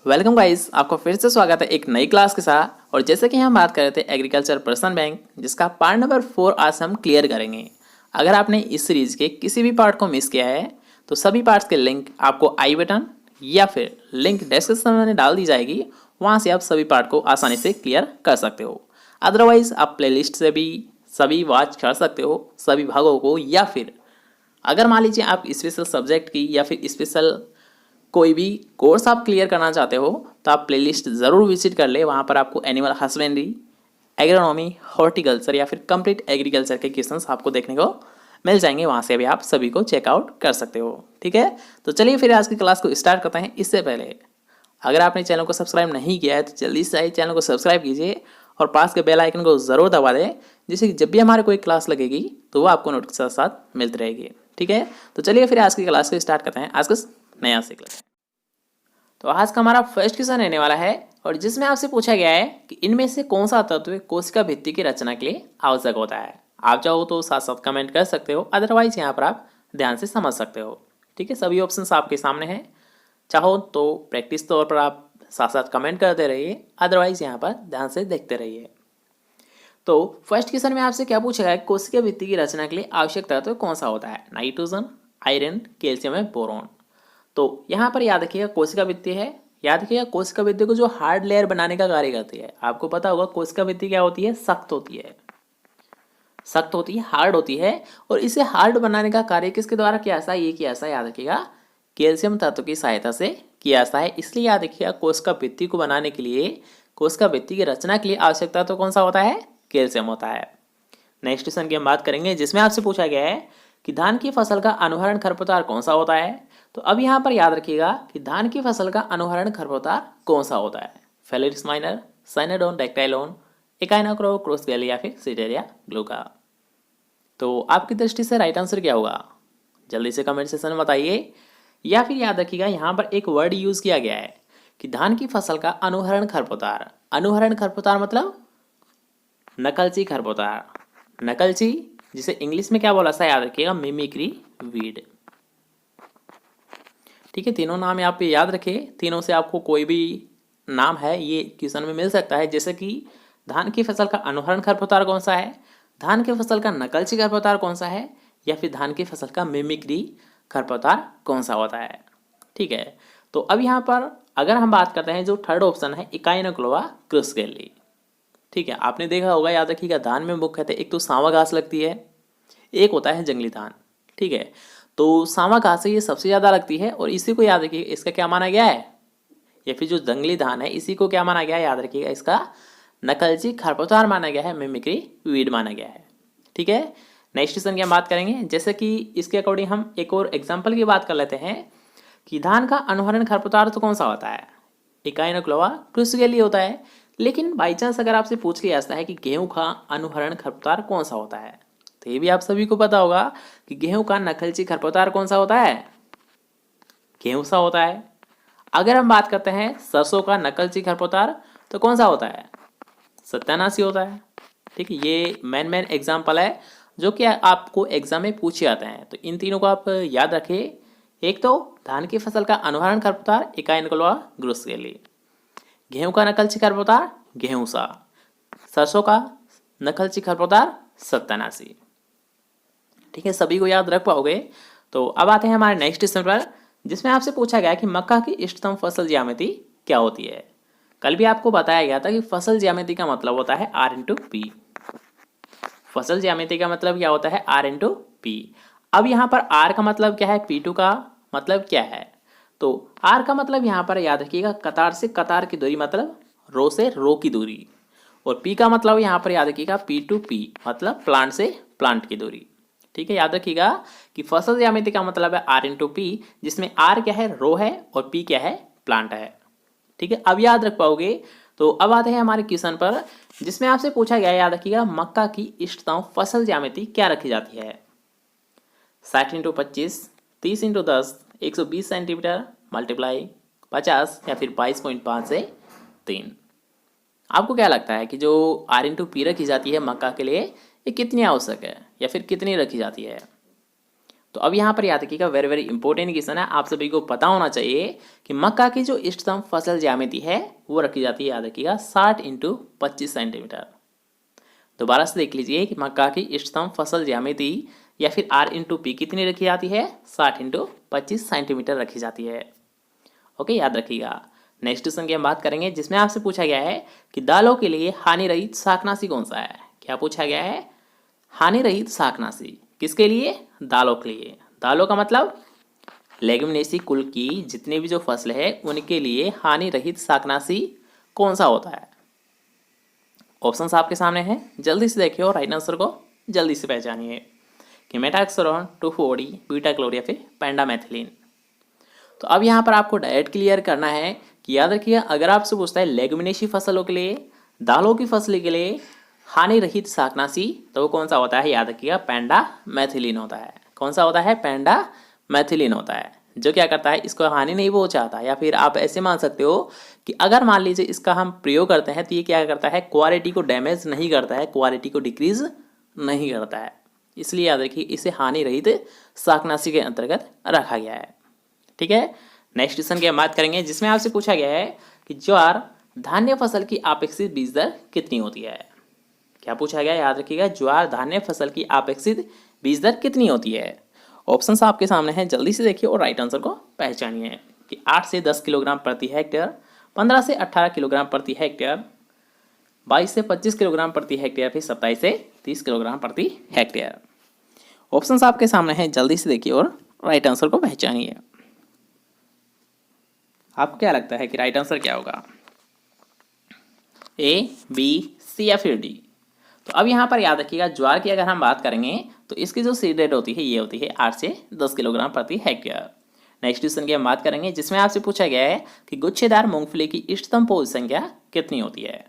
Welcome guys, आपका फिर से स्वागत है एक नई क्लास के साथ। और जैसे कि हम बात कर रहे थे एग्रीकल्चर पर्सन बैंक, जिसका पार्ट नंबर 4 आज हम क्लियर करेंगे। अगर आपने इस सीरीज के किसी भी पार्ट को मिस किया है तो सभी पार्ट्स के लिंक आपको आई बटन या फिर लिंक डिस्क्रिप्शन में डाल दी जाएगी। वहाँ से आप सभी पार्ट को आसानी से क्लियर कर सकते हो। अदरवाइज आप प्लेलिस्ट से भी सभी वॉच कर सकते हो सभी भागों को, या फिर अगर मान लीजिए आप स्पेशल सब्जेक्ट की या फिर स्पेशल कोई भी कोर्स आप क्लियर करना चाहते हो तो आप प्लेलिस्ट ज़रूर विजिट कर ले। वहाँ पर आपको एनिमल हस्बेंड्री, एग्रोनॉमी, हॉर्टिकल्चर या फिर कंप्लीट एग्रीकल्चर के क्वेश्चंस आपको देखने को मिल जाएंगे। वहाँ से भी आप सभी को चेकआउट कर सकते हो। ठीक है, तो चलिए फिर आज की क्लास को स्टार्ट करते हैं। इससे पहले अगर आपने चैनल को सब्सक्राइब नहीं किया है तो जल्दी से आइए चैनल को सब्सक्राइब कीजिए और पास के बेल आइकन को ज़रूर दबा दें, जिससे कि जब भी हमारे कोई क्लास लगेगी तो वो आपको नोटिफिकेशन साथ मिलती रहेगी। ठीक है, तो चलिए फिर आज की क्लास को स्टार्ट करते हैं। आज का नया सीख लेते हैं। तो आज का हमारा फर्स्ट क्वेश्चन रहने वाला है और जिसमें आपसे पूछा गया है कि इनमें से कौन सा तत्व कोशिका भित्ति की रचना के लिए आवश्यक होता है। आप चाहो तो साथ साथ कमेंट कर सकते हो, अदरवाइज यहाँ पर आप ध्यान से समझ सकते हो। ठीक है, सभी ऑप्शंस आपके सामने हैं। चाहो तो प्रैक्टिस तौर पर आप साथ साथ कमेंट करते रहिए, अदरवाइज यहाँ पर ध्यान से देखते रहिए। तो फर्स्ट क्वेश्चन में आपसे क्या पूछा गया है, कोशिका भित्ति की रचना के लिए आवश्यक तत्व कौन सा होता है। नाइट्रोजन, आयरन, कैल्शियम है, बोरॉन। तो यहाँ पर याद रखिएगा कोशिका भित्ति है। याद रखिएगा कोशिका भित्ति को जो हार्ड लेयर बनाने का कार्य करती है। आपको पता होगा कोशिका भित्ति क्या होती है, सख्त होती है, सख्त होती है, हार्ड होती है। और इसे हार्ड बनाने का कार्य किसके द्वारा किया जाता है, ये किया जाता है, याद रखिएगा कैल्शियम तत्व की सहायता से किया जाता है। इसलिए याद रखिएगा कोशिका भित्ति को बनाने के लिए, कोशिका भित्ति की रचना के लिए आवश्यक तत्व कौन सा होता है, कैल्शियम होता है। नेक्स्ट क्वेश्चन की हम बात करेंगे जिसमें आपसे पूछा गया है कि धान की फसल का अनुहरण खरपतवार कौन सा होता है। तो अब यहाँ पर याद रखिएगा कि धान की फसल का अनुहरण खरपतवार कौन सा होता है। फेलिरिस माइनर, साइनाडोन डाइक्टाइलोन, एकाइनोक्रोकोसगेल या फिर सिटेरिया ग्लूका। तो आपकी दृष्टि से राइट आंसर क्या होगा, जल्दी से कमेंट सेक्शन में बताइए। या फिर याद रखिएगा यहाँ पर एक वर्ड यूज किया गया है कि धान की फसल का अनुहरण खरपतवार। अनुहरण खरपतवार मतलब नकलची खरपतवार। नकलची जिसे इंग्लिश में क्या बोला था, याद रखिएगा मिमिक्री वीड। ठीक है, तीनों नाम यहाँ पे याद रखें। तीनों से आपको कोई भी नाम है ये क्वेश्चन में मिल सकता है। जैसे कि धान की फसल का अनुहरण खरपतवार कौन सा है, धान की फसल का नकलची खरपतवार कौन सा है, या फिर धान की फसल का मिमिक्री खरपतवार कौन सा होता है। ठीक है, तो अब यहाँ पर अगर हम बात करते हैं जो थर्ड ऑप्शन है इकाइनोक्लोआ क्रुस्केली। ठीक है, आपने देखा होगा, याद रखिएगा धान में मुख्यतः एक तो सांवा घास लगती है, एक होता है जंगली धान। ठीक है, तो सांवा घास से ये सबसे ज़्यादा लगती है और इसी को याद रखिएगा इसका क्या माना गया है, या फिर जो जंगली धान है इसी को क्या माना गया है, याद रखिएगा इसका नकलची खरपतवार माना गया है, मिमिक्री वीड माना गया है। ठीक है, नेक्स्ट क्वेश्चन की हम बात करेंगे। जैसे कि इसके अकॉर्डिंग हम एक और एग्जाम्पल की बात कर लेते हैं कि धान का अनुहरण खरपतवार तो कौन सा होता है, इकाइनोक्लोआ क्रुस्केली होता है। लेकिन बाई चांस अगर आपसे पूछ लिया जाता है कि गेहूं का अनुहरण खरपतवार कौन सा होता है, तो ये भी आप सभी को पता होगा कि गेहूं का नकलची खरपतवार कौन सा होता है, गेहूं सा होता है। अगर हम बात करते हैं सरसों का नकलची खरपतवार तो कौन सा होता है, सत्यानाशी होता है। ठीक है, ये मेन एग्जाम्पल है जो कि आपको एग्जाम में पूछे जाते हैं। तो इन तीनों को आप याद रखिए। एक तो धान की फसल का अनुहरण खरपतवार इकाइनोक्लोआ क्रुस्केली, गेहूं का नकलची खरपतवार गेहूं सा, सरसों का नकलची खरपतवार सत्यानाशी। ठीक है, सभी को याद रख पाओगे। तो अब आते हैं हमारे नेक्स्ट क्वेश्चन पर जिसमें आपसे पूछा गया कि मक्का की इष्टतम फसल ज्यामिति क्या होती है। कल भी आपको बताया गया था कि फसल ज्यामिति का मतलब होता है R/P। फसल ज्यामिति का मतलब क्या होता है, R/P। अब यहाँ पर R का मतलब क्या है, P2 का मतलब क्या है। तो R का मतलब यहाँ पर याद रखिएगा कतार से कतार की दूरी मतलब रो से रो की दूरी, और P का मतलब यहाँ पर याद रखिएगा P2P मतलब प्लांट से प्लांट की दूरी। ठीक है, याद रखिएगा कि फसल ज्यामिति का मतलब है R/P, जिसमें R क्या है, रो है, और P क्या है, प्लांट है। ठीक है, अब याद रख पाओगे। तो अब आते हैं हमारे क्वेश्चन पर जिसमें आपसे पूछा गया, याद रखिएगा मक्का की इष्टतम फसल ज्यामिति क्या रखी जाती है। 60x25, 30x10, 120 सेंटीमीटर मल्टीप्लाई 50 या फिर 22.5 से 3। आपको क्या लगता है कि जो R/P रखी जाती है मक्का के लिए ये कितनी आवश्यक है या फिर कितनी रखी जाती है। तो अब यहाँ पर याद रखिएगा, वेरी वेरी इंपॉर्टेंट क्वेश्चन है, आप सभी को पता होना चाहिए कि मक्का की जो इष्टतम फसल ज्यामिति है वो रखी जाती है, याद रखिएगा 60 इंटू 25 सेंटीमीटर। दोबारा से देख लीजिए कि मक्का की इष्टतम फसल ज्यामिति या फिर R इंटू पी कितनी रखी जाती है, 60 इंटू 25 सेंटीमीटर रखी जाती है। ओके, याद रखिएगा। नेक्स्ट क्वेश्चन की हम बात करेंगे जिसमें आपसे पूछा गया है कि दालों के लिए हानि रहित शाकनाशी कौन सा है। क्या पूछा गया है, हानि रहित शाकनाशी किसके लिए, दालों के लिए। दालों का मतलब लेग्युमिनेसी कुल की जितनी भी जो फसल है उनके लिए हानि रहित शाकनाशी कौन सा होता है। ऑप्शंस आपके सामने हैं, जल्दी से देखिए और राइट आंसर को जल्दी से पहचानिए कि मेटाक्सोरॉन, 2,4-D, बीटा क्लोर या फिर पेंडामेथिलीन। तो अब यहाँ पर आपको डायरेक्ट क्लियर करना है कि याद रखिए, अगर आपसे पूछता है लेग्युमिनेसी फसलों के लिए, दालों की फसल के लिए हानि रहित शाकनाशी, तो वो कौन सा होता है, याद रखिएगा पेंडामेथिलीन होता है। कौन सा होता है, पेंडामेथिलीन होता है, जो क्या करता है, इसको हानि नहीं पहुंचाता। या फिर आप ऐसे मान सकते हो कि अगर मान लीजिए इसका हम प्रयोग करते हैं तो ये क्या करता है, क्वालिटी को डैमेज नहीं करता है, क्वालिटी को डिक्रीज नहीं करता है, इसलिए याद रखिए इसे हानि रहित शाकनाशी के अंतर्गत रखा गया है। ठीक है, नेक्स्ट क्वेश्चन की हम बात करेंगे जिसमें आपसे पूछा गया है कि ज्वार धान्य फसल की अपेक्षित बीज दर कितनी होती है। क्या पूछा गया, याद रखिएगा, ज्वार धान्य फसल की अपेक्षित बीज दर कितनी होती है। ऑप्शंस आपके सामने हैं, जल्दी से देखिए और राइट आंसर को पहचानिए कि 8 से 10 किलोग्राम प्रति हेक्टेयर, 15 से 18 किलोग्राम प्रति हेक्टेयर, 22 से 25 किलोग्राम प्रति हेक्टेयर, फिर 27 से 30 किलोग्राम प्रति हेक्टेयर। ऑप्शंस आपके सामने हैं, जल्दी से देखिए और राइट आंसर को पहचानिए। आपको क्या लगता है कि राइट आंसर क्या होगा, ए, बी, सी या फिर डी। तो अब यहाँ पर याद रखिएगा, ज्वार की अगर हम बात करेंगे तो इसकी जो सीड रेट होती है ये होती है 8 से 10 किलोग्राम प्रति हेक्टेयर। नेक्स्ट क्वेश्चन की हम बात करेंगे जिसमें आपसे पूछा गया है कि गुच्छेदार मूंगफली की इष्टतम पोष संख्या कितनी होती है।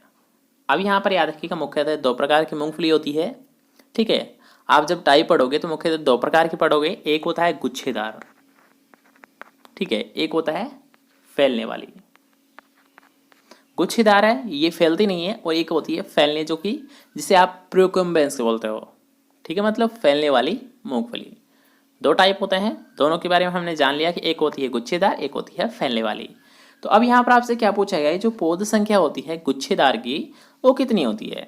अब यहाँ पर याद रखिएगा, मुख्यतः 2 प्रकार की मूंगफली होती है। ठीक है, आप जब टाइप पढ़ोगे तो मुख्यतः 2 प्रकार की पढ़ोगे, एक होता है गुच्छेदार, ठीक है, एक होता है फैलने वाली। गुच्छेदार है, ये फैलती नहीं है, और एक होती है फैलने, जो कि जिसे आप प्रोक्यूम्बेंस बोलते हो। ठीक है, मतलब फैलने वाली मूंगफली। 2 टाइप होते हैं, दोनों के बारे में हमने जान लिया कि एक होती है गुच्छेदार, एक होती है फैलने वाली। तो अब यहाँ पर आपसे क्या पूछा गया है, जो पौध संख्या होती है गुच्छेदार की वो कितनी होती है।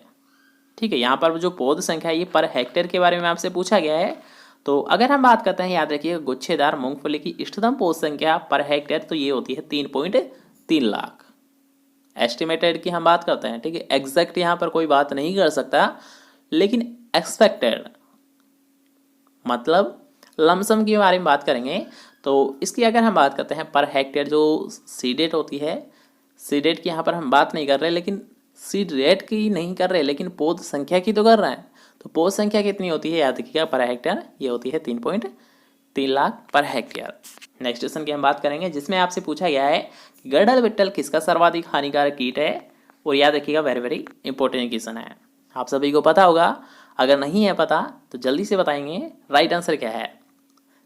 ठीक है, यहाँ पर जो पौध संख्या है ये पर हेक्टेयर के बारे में आपसे पूछा गया है। तो अगर हम बात करते हैं, याद रखिए, गुच्छेदार मूंगफली की इष्टतम पौध संख्या पर हेक्टेयर तो ये होती है 3.3 लाख। एस्टिमेटेड की हम बात करते हैं, ठीक है, एग्जैक्ट यहाँ पर कोई बात नहीं कर सकता, लेकिन एक्सपेक्टेड मतलब लमसम के बारे में बात करेंगे। तो इसकी अगर हम बात करते हैं पर हेक्टेयर, जो सीड रेट होती है, सीड रेट की यहाँ पर हम बात नहीं कर रहे, लेकिन सीड रेट की नहीं कर रहे, लेकिन पौध संख्या की तो कर रहे हैं। तो पौध संख्या कितनी होती है, याद रखिएगा, पर हेक्टेयर ये होती है 3.3 lakh per hectare. Next question की हम बात करेंगे जिसमें आपसे पूछा गया है कि गड़ल बिट्टल किसका सर्वाधिक हानिकारक कीट है। और याद रखिएगा, वेरी वेरी इंपॉर्टेंट क्वेश्चन है, आप सभी को पता होगा। अगर नहीं है पता तो जल्दी से बताएंगे राइट आंसर क्या है।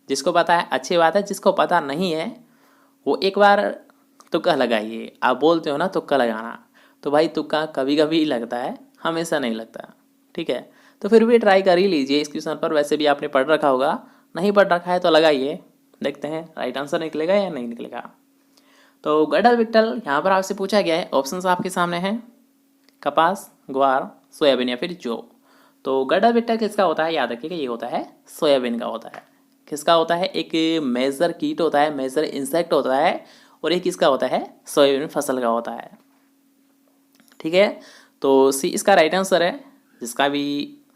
जिसको पता है अच्छी बात है, जिसको पता नहीं है वो एक बार तुक्का लगाइए। आप बोलते हो ना तुक्का लगाना, तो भाई तुक्का कभी कभी लगता है, हमेशा नहीं लगता। ठीक है, तो फिर भी ट्राई कर ही लीजिए इस क्वेश्चन पर। वैसे भी आपने पढ़ रखा होगा, नहीं पढ़ रखा है तो लगाइए, देखते हैं राइट आंसर निकलेगा या नहीं निकलेगा। तो गड़ल बिट्टल यहाँ पर आपसे पूछा गया है, ऑप्शंस आपके सामने हैं, कपास, ग्वार, सोयाबीन या फिर जौ। तो गड़ल बिट्टल किसका होता है, याद रखिएगा, ये होता है सोयाबीन का होता है। किसका होता है, एक मेजर कीट होता है, मेजर इंसेक्ट होता है, और एक किसका होता है, सोयाबीन फसल का होता है। ठीक है, तो सी इसका राइट आंसर है। जिसका भी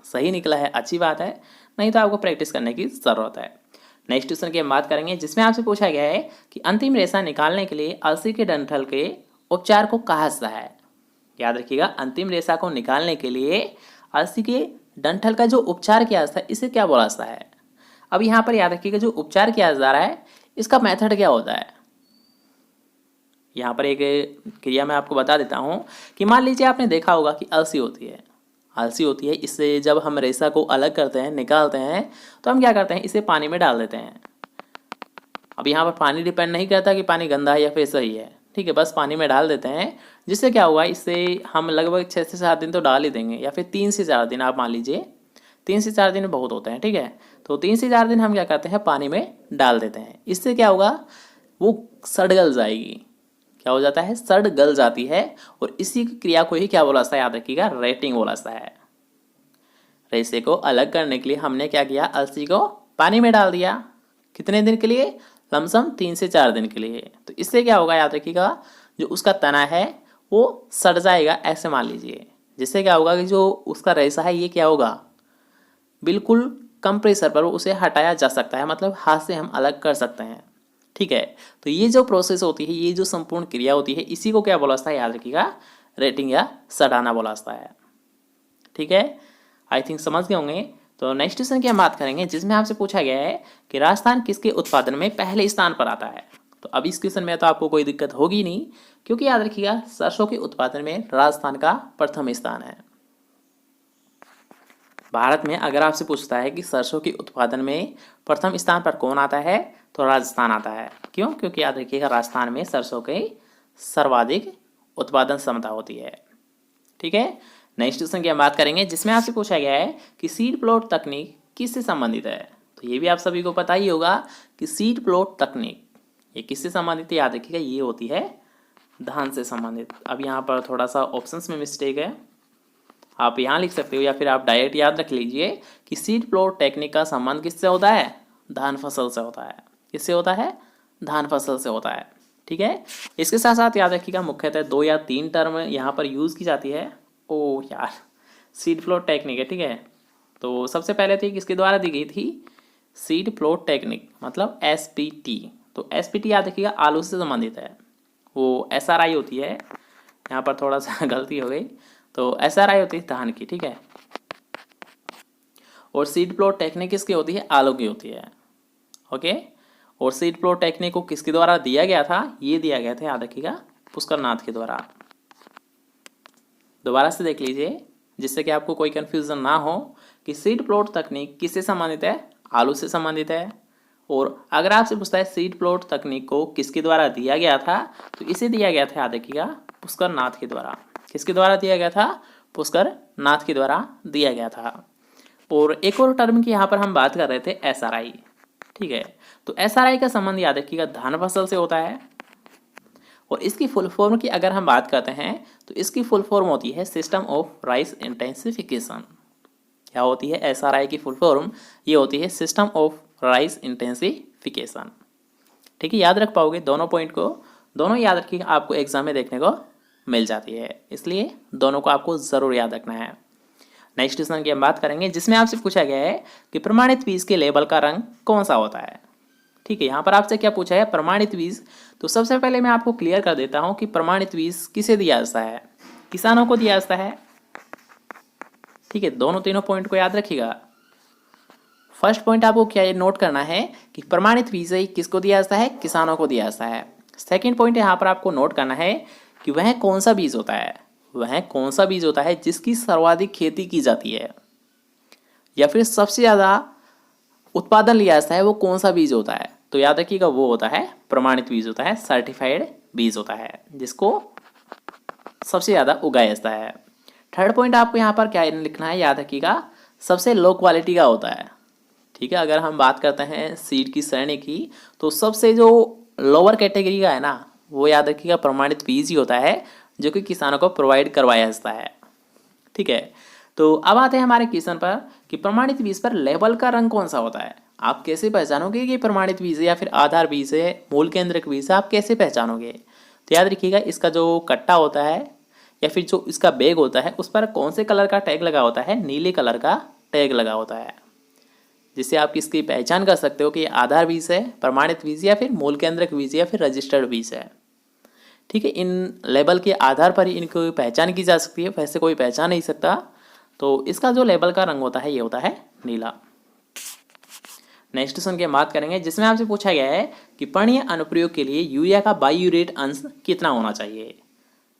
सही निकला है अच्छी बात है, नहीं तो आपको प्रैक्टिस करने की ज़रूरत है। नेक्स्ट क्वेश्चन की हम बात करेंगे जिसमें आपसे पूछा गया है कि अंतिम रेशा निकालने के लिए अलसी के डंठल के उपचार को कहा जाता है। याद रखिएगा, अंतिम रेशा को निकालने के लिए अलसी के डंठल का जो उपचार किया जाता है इसे क्या बोला जाता है। अब यहाँ पर याद रखिएगा, जो उपचार किया जा रहा है इसका मेथड क्या होता है। यहाँ पर एक क्रिया मैं आपको बता देता हूँ कि मान लीजिए आपने देखा होगा कि अलसी होती है, इससे जब हम रेशा को अलग करते हैं, निकालते हैं, तो हम क्या करते हैं, इसे पानी में डाल देते हैं। अब यहाँ पर पानी डिपेंड नहीं करता कि पानी गंदा है या फिर सही है, ठीक है, बस पानी में डाल देते हैं। जिससे क्या हुआ, इससे हम लगभग 6 से 7 दिन तो डाल ही देंगे, या फिर 3 से 4 दिन, आप मान लीजिए 3 से 4 दिन बहुत होते हैं, ठीक है। तो 3 से 4 दिन हम क्या करते हैं, पानी में डाल देते हैं। इससे क्या होगा, वो सड़ गल जाएगी। क्या हो जाता है, सड़ गल जाती है। और इसी क्रिया को ही क्या बोला जाता है, याद रखिएगा, रेटिंग बोला जाता है। रेसे को अलग करने के लिए हमने क्या किया, अलसी को पानी में डाल दिया। कितने दिन के लिए, लमसम 3 से 4 दिन के लिए। तो इससे क्या होगा, याद रखिएगा, जो उसका तना है वो सड़ जाएगा, ऐसे मान लीजिए। जिससे क्या होगा कि जो उसका रेसा है ये क्या होगा, बिल्कुल कम प्रेशर पर उसे हटाया जा सकता है, मतलब हाथ से हम अलग कर सकते हैं, ठीक है। तो ये जो प्रोसेस होती है, ये जो संपूर्ण क्रिया होती है, इसी को क्या बोला जाता है, याद रखिएगा, रेटिंग या सड़ाना बोला जाता है, ठीक है। आई थिंक समझ गए होंगे। तो नेक्स्ट क्वेश्चन की हम बात करेंगे, जिसमें आपसे पूछा गया है कि राजस्थान किसके उत्पादन में पहले स्थान पर आता है। तो अब इस क्वेश्चन में तो आपको कोई दिक्कत होगी नहीं, क्योंकि याद रखिएगा, सरसों के उत्पादन में राजस्थान का प्रथम स्थान है। भारत में अगर आपसे पूछता है कि सरसों के उत्पादन में प्रथम स्थान पर कौन आता है, तो राजस्थान आता है। क्यों, क्योंकि याद रखिएगा, राजस्थान में सरसों की सर्वाधिक उत्पादन क्षमता होती है, ठीक है। नेक्स्ट क्वेश्चन की हम बात करेंगे, जिसमें आपसे पूछा गया है कि सीड प्लॉट तकनीक किससे संबंधित है। तो ये भी आप सभी को पता ही होगा कि सीड प्लॉट तकनीक ये किससे संबंधित है, याद रखिएगा, ये होती है धान से संबंधित। अब यहाँ पर थोड़ा सा ऑप्शंस में मिस्टेक है, आप यहाँ लिख सकते हो, या फिर आप डायरेक्ट याद रख लीजिए कि सीड प्लॉट टेक्निक का संबंध किससे होता है, धान फसल से होता है। किससे होता है, धान फसल से होता है, ठीक है। इसके साथ साथ याद रखिएगा, मुख्यतः 2 या 3 टर्म यहाँ पर यूज़ की जाती है। ओ यार, सीड प्लॉट टेक्निक है, ठीक है। तो सबसे पहले थी किसके द्वारा दी गई थी, सीड प्लॉट टेक्निक, मतलब SPT। तो SPT याद रखिएगा, आलू से संबंधित है। वो SRI होती है, यहाँ पर थोड़ा सा गलती हो गई। तो SRI होती है धान की, ठीक है। और सीड प्लॉट टेक्निक किसकी होती है, आलू की होती है, ओके। और सीड प्लॉट टेक्निक को किसके द्वारा दिया गया था, ये दिया गया था, याद रखिएगा, पुष्कर नाथ के द्वारा। दोबारा से देख लीजिए, जिससे कि आपको कोई कंफ्यूजन ना हो कि सीड प्लॉट तकनीक किससे संबंधित है, आलू से संबंधित है। और अगर आपसे पूछता है सीड प्लॉट तकनीक को किसके द्वारा दिया गया था, तो इसे दिया गया था, याद रखिएगा, पुष्कर नाथ के द्वारा। किसके द्वारा दिया गया था, पुष्कर नाथ के द्वारा दिया गया था। और एक और टर्म की यहाँ पर हम बात कर रहे थे, SRI, ठीक है। तो SRI का संबंध याद रखिएगा धान फसल से होता है। और इसकी फुल फॉर्म की अगर हम बात करते हैं, तो इसकी फुल फॉर्म होती है सिस्टम ऑफ राइस इंटेंसिफिकेशन। क्या होती है SRI की फुल फॉर्म, ये होती है सिस्टम ऑफ राइस इंटेंसिफिकेशन, ठीक है। याद रख पाओगे दोनों पॉइंट को, दोनों याद रखिएगा, आपको एग्जाम में देखने को मिल जाती है, इसलिए दोनों को आपको ज़रूर याद रखना है। नेक्स्ट क्वेश्चन की हम बात करेंगे, जिसमें आपसे पूछा गया है कि प्रमाणित बीज के लेबल का रंग कौन सा होता है, ठीक है। यहाँ पर आपसे क्या पूछा है, प्रमाणित बीज। तो सबसे पहले मैं आपको क्लियर कर देता हूँ कि प्रमाणित बीज किसे दिया जाता है, किसानों को दिया जाता है, ठीक है। दोनों तीनों पॉइंट को याद रखिएगा। फर्स्ट पॉइंट आपको क्या ये नोट करना है कि प्रमाणित बीज किसको दिया जाता है, किसानों को दिया जाता है। सेकेंड पॉइंट यहाँ पर आपको नोट करना है कि वह कौन सा बीज होता है, वह कौन सा बीज होता है जिसकी सर्वाधिक खेती की जाती है, या फिर सबसे ज़्यादा उत्पादन लिया जाता है, वो कौन सा बीज होता है। तो याद रखिएगा, वो होता है प्रमाणित बीज होता है, सर्टिफाइड बीज होता है, जिसको सबसे ज़्यादा उगाया जाता है। थर्ड पॉइंट आपको यहाँ पर क्या लिखना है, याद रखिएगा, सबसे लो क्वालिटी का होता है, ठीक है। अगर हम बात करते हैं सीड की श्रेणी की, तो सबसे जो लोअर कैटेगरी का है ना, वो याद रखिएगा प्रमाणित बीज ही होता है, जो कि किसानों को प्रोवाइड करवाया जाता है, ठीक है। तो अब आते हैं हमारे क्वेश्चन पर कि प्रमाणित बीज पर लेबल का रंग कौन सा होता है। आप कैसे पहचानोगे कि प्रमाणित बीज है या फिर आधार बीज है, मूल केंद्रक बीज है, आप कैसे पहचानोगे। तो याद रखिएगा, इसका जो कट्टा होता है या फिर जो इसका बैग होता है, उस पर कौन से कलर का टैग लगा होता है, नीले कलर का टैग लगा होता है, जिससे आप इसकी पहचान कर सकते हो कि आधार बीज है, प्रमाणित बीज या फिर मूल केंद्रक बीज या फिर रजिस्टर्ड बीज है, ठीक है। इन लेबल के आधार पर ही इनको पहचान की जा सकती है, वैसे कोई पहचान नहीं सकता। तो इसका जो लेबल का रंग होता है, ये होता है नीला। नेक्स्ट क्वेश्चन की हम बात करेंगे, जिसमें आपसे पूछा गया है कि पर्णीय अनुप्रयोग के लिए यूरिया का बायोरेट अंश कितना होना चाहिए।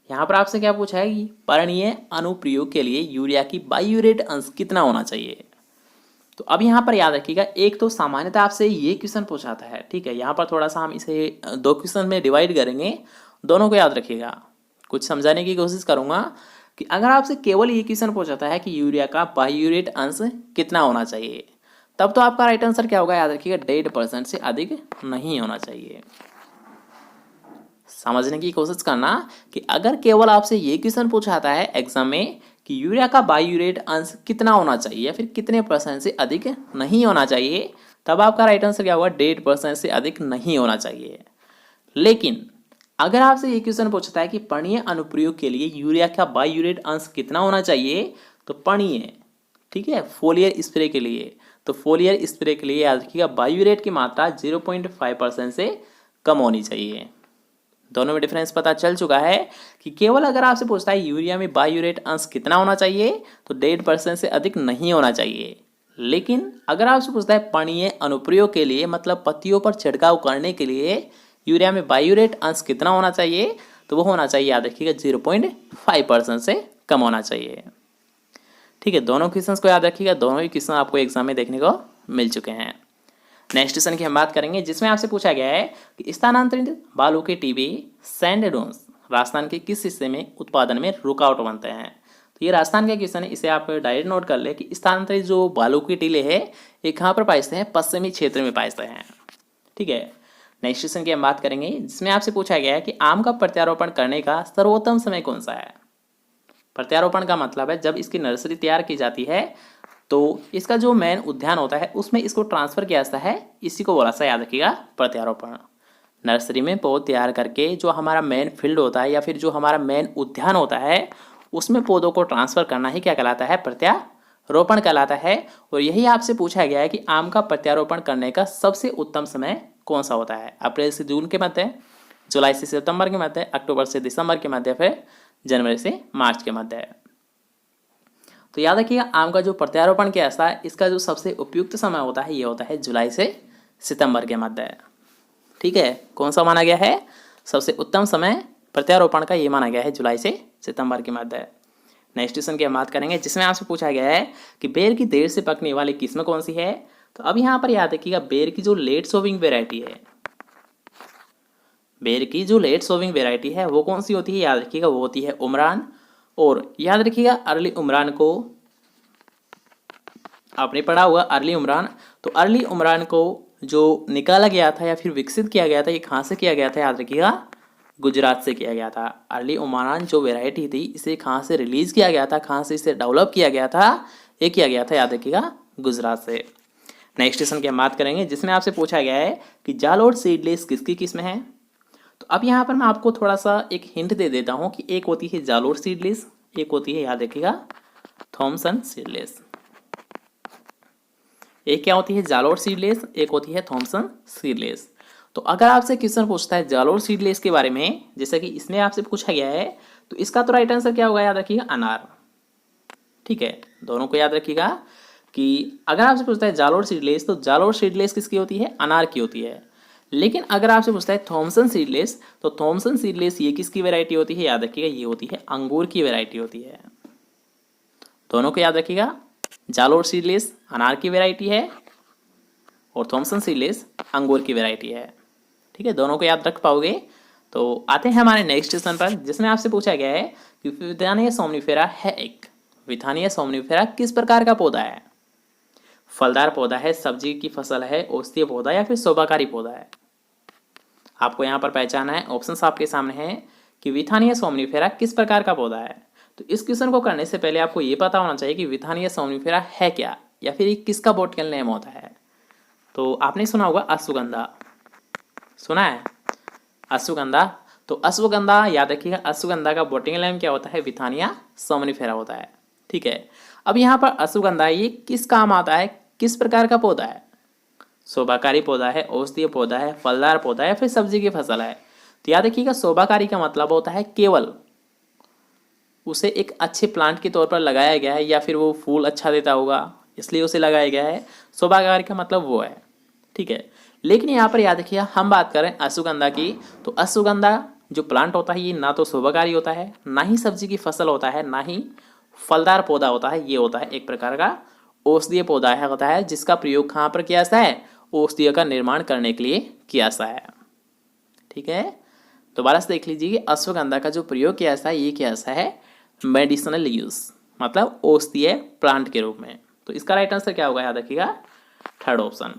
यहाँ पर आपसे क्या पूछा है कि पर्णीय अनुप्रयोग के लिए यूरिया की बायोरेट अंश कितना होना चाहिए। तो अब यहाँ पर याद रखिएगा, एक तो सामान्यतः आपसे ये क्वेश्चन पूछाता है, ठीक है। यहाँ पर थोड़ा सा हम इसे 2 क्वेश्चन में डिवाइड करेंगे, दोनों को याद रखिएगा। कुछ समझाने की कोशिश करूँगा कि अगर आपसे केवल ये क्वेश्चन पूछा है कि यूरिया का बायोरेट अंश कितना होना चाहिए, तब तो आपका राइट आंसर क्या होगा, याद रखिएगा 1.5% से अधिक नहीं होना चाहिए। समझने की कोशिश करना कि अगर केवल आपसे ये क्वेश्चन पूछाता है एग्जाम में कि यूरिया का बायोरेट अंश कितना होना चाहिए या फिर कितने % से अधिक नहीं होना चाहिए, तब आपका राइट आंसर क्या होगा, 1.5% से अधिक नहीं होना चाहिए। लेकिन अगर आपसे ये क्वेश्चन पूछता है कि पढ़िए अनुप्रयोग के लिए यूरिया का बायोरेट अंश कितना होना चाहिए, तो पढ़िए, ठीक है, फोलियर स्प्रे के लिए, तो फोलियर स्प्रे के लिए याद रखिएगा बायोरेट की मात्रा 0.5% से कम होनी चाहिए। दोनों में डिफरेंस पता चल चुका है कि केवल अगर आपसे पूछता है यूरिया में बायोरेट अंश कितना होना चाहिए, तो 1.5% से अधिक नहीं होना चाहिए। लेकिन अगर आपसे पूछता है पढ़िए अनुप्रयोग के लिए, मतलब पत्तियों पर छिड़काव करने के लिए यूरिया में बायोरेट अंश कितना होना चाहिए, तो वो होना चाहिए, याद रखिएगा 0.5% से कम होना चाहिए। ठीक है, दोनों क्वेश्चंस को याद रखिएगा, दोनों ही क्वेश्चन आपको एग्जाम में देखने को मिल चुके हैं। नेक्स्ट क्वेश्चन की हम बात करेंगे, जिसमें आपसे पूछा गया है कि स्थानांतरित बालू के टीबे सैंड डून्स राजस्थान के किस हिस्से में उत्पादन में रुकावट बनते हैं। तो ये राजस्थान का क्वेश्चन है, इसे आप डायरेक्ट नोट कर ले कि स्थानांतरित जो बालू के टीले है ये कहाँ पर पाए जाते हैं, पश्चिमी क्षेत्र में पाए जाते हैं। ठीक है, नेक्स्ट क्वेश्चन की हम बात करेंगे, जिसमें आपसे पूछा गया है कि आम का प्रत्यारोपण करने का सर्वोत्तम समय कौन सा है। प्रत्यारोपण का मतलब है जब इसकी नर्सरी तैयार की जाती है तो इसका जो मेन उद्यान होता है उसमें इसको ट्रांसफर किया जाता है, इसी को बोला सा, याद रखिएगा प्रत्यारोपण। नर्सरी में पौध तैयार करके जो हमारा मेन फील्ड होता है या फिर जो हमारा मेन उद्यान होता है उसमें पौधों को ट्रांसफर करना ही क्या कहलाता है, प्रत्यारोपण कहलाता है। और यही आपसे पूछा गया है कि आम का प्रत्यारोपण करने का सबसे उत्तम समय कौन सा होता है। अप्रैल से जून के मध्य, जुलाई से सितंबर के मध्य, अक्टूबर से दिसंबर के मध्य, फिर जनवरी से मार्च के मध्य। तो याद रखिएगा आम का जो प्रत्यारोपण किया जाता है इसका जो सबसे उपयुक्त समय होता है ये होता है जुलाई से सितंबर के मध्य। ठीक है, कौन सा माना गया है, सबसे उत्तम समय प्रत्यारोपण का ये माना गया है जुलाई से सितंबर के मध्य। नेक्स्ट क्वेश्चन की हम बात करेंगे, जिसमें आपसे पूछा गया है कि बेर की देर से पकने वाली किस्म कौन सी है। तो अब यहाँ पर याद रखिएगा बेर की जो लेट सोविंग वेराइटी है, बेर की जो लेट सोविंग वेराइटी है वो कौन सी होती है, याद रखिएगा वो होती है उमरान। और याद रखिएगा अर्ली उमरान को आपने पढ़ा हुआ, अर्ली उमरान, तो अर्ली उमरान को जो निकाला गया था या फिर विकसित किया गया था ये कहाँ से किया गया था, याद रखिएगा गुजरात से किया गया था। अर्ली उमरान जो वेराइटी थी इसे कहाँ से रिलीज किया गया था, कहाँ से इसे डेवलप किया गया था, ये किया गया था, याद रखिएगा गुजरात से। नेक्स्ट क्वेश्चन की हम बात करेंगे, जिसमें आपसे पूछा गया है कि जालोर सीडलेस किसकी किस्म है। तो अब यहाँ पर मैं आपको थोड़ा सा एक हिंट दे देता हूँ कि एक होती है जालोर सीडलेस, एक होती है, याद रखिएगा, थॉमसन सीडलेस। एक क्या होती है जालोर सीडलेस, एक होती है थॉमसन सीडलेस। तो अगर आपसे क्वेश्चन पूछता है जालोर सीडलेस के बारे में, जैसे कि इसमें आपसे पूछा गया है, तो इसका तो राइट आंसर क्या होगा, याद रखिएगा अनार। ठीक है, दोनों को याद रखिएगा कि अगर आपसे पूछता है जालोर सीडलेस तो जालोर सीडलेस किसकी होती है, अनार की होती है। लेकिन अगर आपसे पूछता है थॉमसन सीडलेस तो थॉमसन सीडलेस ये किसकी वैरायटी होती है, याद रखिएगा ये होती है अंगूर की वैरायटी होती है। दोनों को याद रखिएगा, जालोर सीडलेस अनार की वैरायटी है और थॉमसन सीडलेस अंगूर की वैरायटी है। ठीक है, दोनों को याद रख पाओगे। तो आते हैं हमारे नेक्स्ट क्वेश्चन पर, जिसमें आपसे पूछा गया है कि विथानिया सोमनिफेरा है एक, विथानिया सोमनिफेरा किस प्रकार का पौधा है। फलदार पौधा है, सब्जी की फसल है, औषधीय पौधा या फिर शोभाकारी पौधा है। आपको यहाँ पर पहचाना है, ऑप्शंस आपके सामने हैं कि विथानिया सोमनिफेरा किस प्रकार का पौधा है। तो इस क्वेश्चन को करने से पहले आपको ये पता होना चाहिए कि विथानिया सोमनिफेरा है क्या या फिर किसका बॉटनिकल नेम होता है। तो आपने सुना होगा अश्वगंधा, सुना है अश्वगंधा। तो अश्वगंधा याद रखिएगा, अश्वगंधा का बॉटनिकल नेम क्या होता है, विथानिया सोमनिफेरा होता है। ठीक है, अब यहाँ पर अश्वगंधा ये किस काम आता है, किस प्रकार का पौधा है, शोभाकारी पौधा है, औषधीय पौधा है, फलदार पौधा है, फिर सब्जी की फसल है। तो याद रखिएगा शोभाकारी का मतलब होता है केवल उसे एक अच्छे प्लांट के तौर पर लगाया गया है या फिर वो फूल अच्छा देता होगा इसलिए उसे लगाया गया है, शोभाकारी का मतलब वो है। ठीक है, लेकिन यहाँ पर याद रखिएगा हम बात करें अश्वगंधा की, तो अश्वगंधा जो प्लांट होता है ये ना तो शोभाकारी होता है, ना ही सब्जी की फसल होता है, ना ही फलदार पौधा होता है। ये होता है एक प्रकार का औषधीय पौधा है, होता है जिसका प्रयोग कहाँ पर किया जाता है, औषधियों का निर्माण करने के लिए किया जाता है। ठीक है, दोबारा से देख लीजिए, अश्वगंधा का जो प्रयोग किया जाता है ये किया जाता है मेडिसिनल यूज, मतलब औषधीय प्लांट के रूप में। तो इसका राइट आंसर क्या होगा, याद रखिएगा, थर्ड ऑप्शन।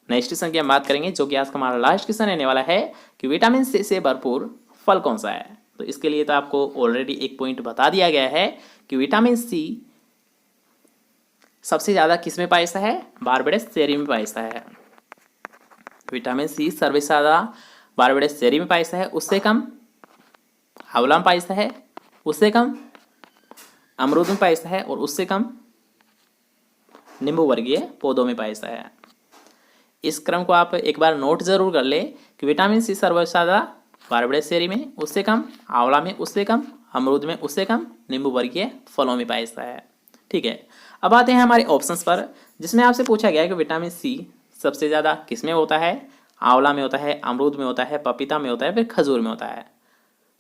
नेक्स्ट क्वेश्चन की हम बात करेंगे, जो कि आज का हमारा लास्ट क्वेश्चन रहने वाला है कि विटामिन सी से भरपूर फल कौन सा है। तो इसके लिए तो आपको ऑलरेडी एक पॉइंट बता दिया गया है कि विटामिन सी सबसे ज़्यादा किस में पाया है, बारबेडस चेरी में पाया है। विटामिन सी सर्वे ज़्यादा बारबेडस चेरी में पाया है, उससे कम आंवला में पाया है, उससे कम अमरूद में पाया है, और उससे कम नींबू वर्गीय पौधों में पाया है। इस क्रम को आप एक बार नोट जरूर कर ले कि विटामिन सी सर्वसाधा बारबेडस चेरी में, उससे कम आंवला में, उससे कम अमरूद में, उससे कम नींबू वर्गीय फलों में पाया है। ठीक है, अब आते हैं हमारे ऑप्शंस पर, जिसमें आपसे पूछा गया है कि विटामिन सी सबसे ज़्यादा किस में होता है, आंवला में होता है, अमरूद में होता है, पपीता में होता है, फिर खजूर में होता है।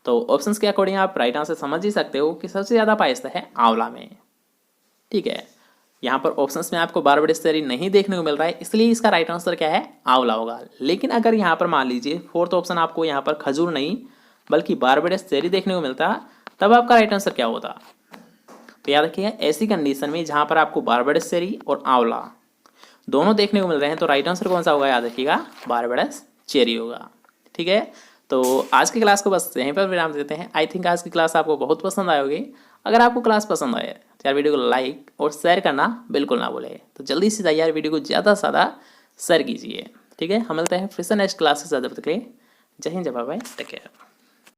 तो ऑप्शंस के अकॉर्डिंग आप राइट आंसर समझ ही सकते हो कि सबसे ज़्यादा पाया है आंवला में। ठीक है, यहाँ पर ऑप्शंस में आपको बारबेडस चेरी नहीं देखने को मिल रहा है, इसलिए इसका राइट आंसर क्या है, आंवला होगा। लेकिन अगर यहाँ पर मान लीजिए फोर्थ ऑप्शन आपको यहाँ पर खजूर नहीं बल्कि बारबेडस चेरी देखने को मिलता, तब आपका राइट आंसर क्या होता। तो याद रखिएगा, ऐसी कंडीशन में जहाँ पर आपको बारबेडस चेरी और आंवला दोनों देखने को मिल रहे हैं, तो राइट आंसर कौन सा होगा, याद रखिएगा, बारबेडस चेरी होगा। ठीक है, तो आज की क्लास को बस यहीं पर विराम देते हैं। आई थिंक आज की क्लास आपको बहुत पसंद आई होगी। अगर आपको क्लास पसंद आए तो यार वीडियो को लाइक और शेयर करना बिल्कुल ना भूलें। तो जल्दी से जाइए यार, वीडियो को ज़्यादा से ज़्यादा शेयर कीजिए। ठीक है, हम मिलते हैं फिर से नेक्स्ट क्लास से। ज़्यादा तक के लिए जय हिंद, जय बाय, टेक केयर।